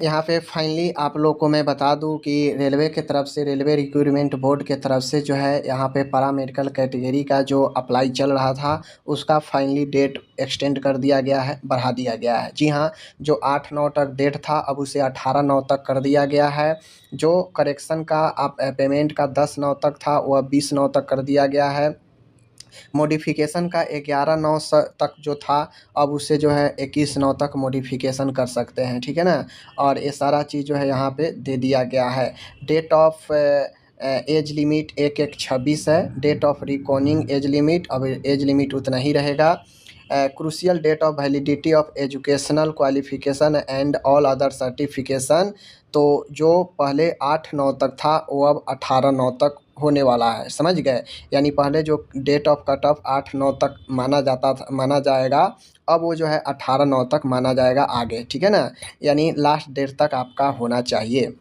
यहाँ पे फाइनली आप लोग को मैं बता दूं कि रेलवे के तरफ से, रेलवे रिक्रूटमेंट बोर्ड के तरफ से जो है यहाँ पे पैरा मेडिकल कैटेगरी का जो अप्लाई चल रहा था उसका फाइनली डेट एक्सटेंड कर दिया गया है, बढ़ा दिया गया है। जी हाँ, जो 8-9 तक डेट था अब उसे 18-9 तक कर दिया गया है। जो करेक्शन का आप पेमेंट का 10-9 तक था वह 20-9 तक कर दिया गया है। मॉडिफिकेशन का 11/9 तक जो था अब उसे जो है 21/9 तक मॉडिफिकेशन कर सकते हैं, ठीक है ना। और ये सारा चीज़ जो है यहाँ पे दे दिया गया है। डेट ऑफ एज लिमिट 1/1/26 है। Date of recording age limit, अब एज लिमिट उतना ही रहेगा। Crucial date of validity of educational qualification and all other certification, तो जो पहले 8/9 तक था वो अब 18/9 तक होने वाला है, समझ गए। यानी पहले जो डेट ऑफ कट ऑफ 8-9 तक माना जाएगा, अब वो जो है 18/9 तक माना जाएगा आगे, ठीक है ना। यानी लास्ट डेट तक आपका होना चाहिए।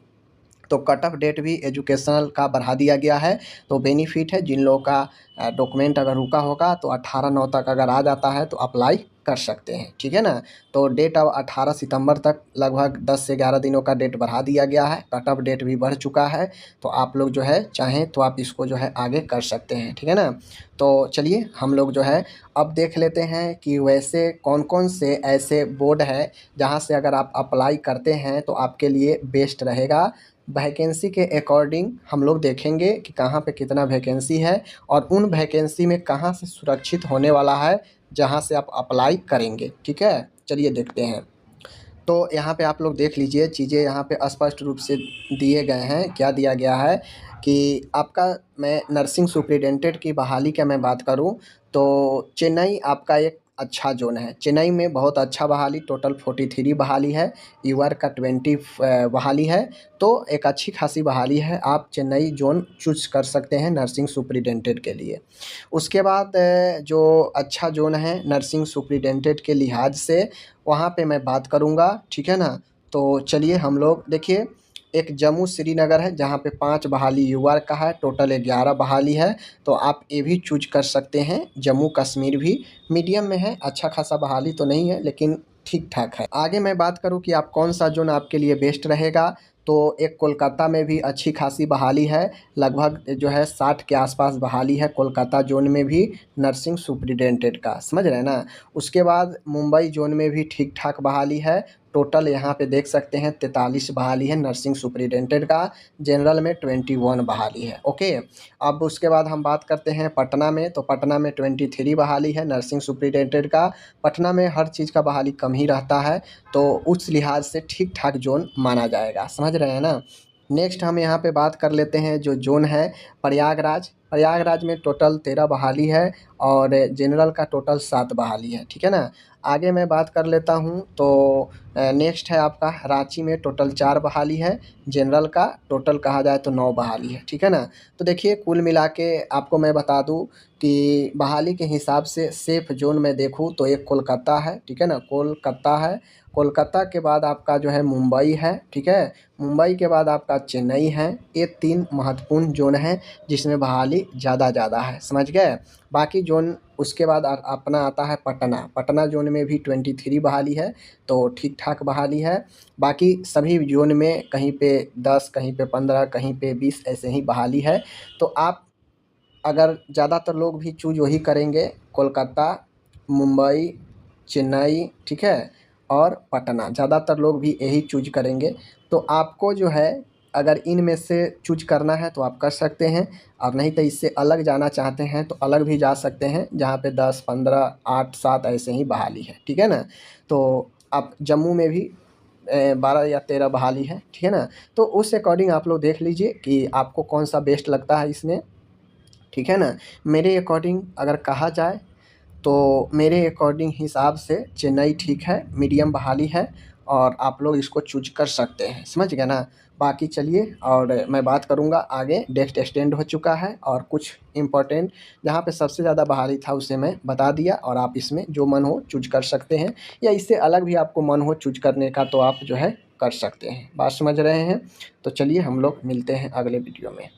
तो कट ऑफ डेट भी एजुकेशनल का बढ़ा दिया गया है। तो बेनिफिट है जिन लोगों का डॉक्यूमेंट अगर रुका होगा तो 18/9 तक अगर आ जाता है तो अप्लाई कर सकते हैं, ठीक है ना। तो डेट अब 18 सितंबर तक लगभग 10 से 11 दिनों का डेट बढ़ा दिया गया है। कट ऑफ डेट भी बढ़ चुका है, तो आप लोग जो है चाहें तो आप इसको जो है आगे कर सकते हैं, ठीक है ना। तो चलिए हम लोग जो है अब देख लेते हैं कि वैसे कौन कौन से ऐसे बोर्ड हैं जहाँ से अगर आप अप्लाई करते हैं तो आपके लिए बेस्ट रहेगा। वैकेंसी के अकॉर्डिंग हम लोग देखेंगे कि कहाँ पे कितना वैकेंसी है और उन वैकेंसी में कहाँ से सुरक्षित होने वाला है जहाँ से आप अप्लाई करेंगे, ठीक है। चलिए देखते हैं। तो यहाँ पे आप लोग देख लीजिए, चीज़ें यहाँ पे स्पष्ट रूप से दिए गए हैं। क्या दिया गया है कि आपका, मैं नर्सिंग सुपरिटेंडेंट की बहाली का मैं बात करूँ तो चेन्नई आपका एक अच्छा जोन है। चेन्नई में बहुत अच्छा बहाली, टोटल 43 बहाली है। यूआर का 20 बहाली है। तो एक अच्छी खासी बहाली है, आप चेन्नई जोन चूज कर सकते हैं नर्सिंग सुपरिटेंडेंट के लिए। उसके बाद जो अच्छा जोन है नर्सिंग सुपरिटेंडेंट के लिहाज से, वहाँ पे मैं बात करूँगा, ठीक है ना। तो चलिए हम लोग देखिए, एक जम्मू श्रीनगर है जहाँ पे 5 बहाली यूआर का है, टोटल 11 बहाली है। तो आप ये भी चूज कर सकते हैं। जम्मू कश्मीर भी मीडियम में है, अच्छा खासा बहाली तो नहीं है लेकिन ठीक ठाक है। आगे मैं बात करूँ कि आप कौन सा जोन आपके लिए बेस्ट रहेगा, तो एक कोलकाता में भी अच्छी खासी बहाली है। लगभग जो है 60 के आसपास बहाली है कोलकाता जोन में भी नर्सिंग सुपरिटेंडेंट का, समझ रहे हैं ना। उसके बाद मुंबई जोन में भी ठीक ठाक बहाली है। टोटल यहाँ पे देख सकते हैं 43 बहाली है नर्सिंग सुपरिटेंडेंट का। जनरल में 21 बहाली है, ओके। अब उसके बाद हम बात करते हैं पटना में, तो पटना में 23 बहाली है नर्सिंग सुपरिटेंडेंट का। पटना में हर चीज़ का बहाली कम ही रहता है, तो उस लिहाज से ठीक ठाक जोन माना जाएगा, समझ रहे हैं ना। नेक्स्ट हम यहाँ पे बात कर लेते हैं जो जोन है प्रयागराज। प्रयागराज में टोटल 13 बहाली है और जनरल का टोटल 7 बहाली है, ठीक है ना। आगे मैं बात कर लेता हूँ तो नेक्स्ट है आपका रांची में टोटल 4 बहाली है। जनरल का टोटल कहा जाए तो 9 बहाली है, ठीक है ना। तो देखिए कुल मिला के आपको मैं बता दूँ कि बहाली के हिसाब से सेफ जोन में देखूँ तो एक कोलकाता है, ठीक है ना, कोलकाता है। कोलकाता के बाद आपका जो है मुंबई है, ठीक है। मुंबई के बाद आपका चेन्नई है। ये 3 महत्वपूर्ण जोन हैं जिसमें बहाली ज़्यादा है, समझ गए। बाकी जोन उसके बाद अपना आता है पटना। पटना जोन में भी 23 बहाली है, तो ठीक ठाक बहाली है। बाकी सभी जोन में कहीं पे 10, कहीं पे 15, कहीं पे 20 ऐसे ही बहाली है। तो आप अगर ज़्यादातर लोग भी चूज वही करेंगे, कोलकाता, मुंबई, चेन्नई, ठीक है, और पटना, ज़्यादातर लोग भी यही चूज करेंगे। तो आपको जो है अगर इनमें से चूज करना है तो आप कर सकते हैं, और नहीं तो इससे अलग जाना चाहते हैं तो अलग भी जा सकते हैं जहाँ पे 10, 15, 8, 7 ऐसे ही बहाली है, ठीक है ना। तो आप जम्मू में भी 12 या 13 बहाली है, ठीक है ना। तो उस अकॉर्डिंग आप लोग देख लीजिए कि आपको कौन सा बेस्ट लगता है इसमें, ठीक है ना। मेरे अकॉर्डिंग अगर कहा जाए तो मेरे अकॉर्डिंग हिसाब से चेन्नई ठीक है, मीडियम बहाली है और आप लोग इसको चूज कर सकते हैं, समझ गए ना। बाकी चलिए और मैं बात करूँगा आगे। डेट एक्सटेंड हो चुका है और कुछ इम्पोर्टेंट जहाँ पे सबसे ज़्यादा बहाली था उसे मैं बता दिया, और आप इसमें जो मन हो चूज कर सकते हैं, या इससे अलग भी आपको मन हो चूज करने का तो आप जो है कर सकते हैं। बात समझ रहे हैं। तो चलिए हम लोग मिलते हैं अगले वीडियो में।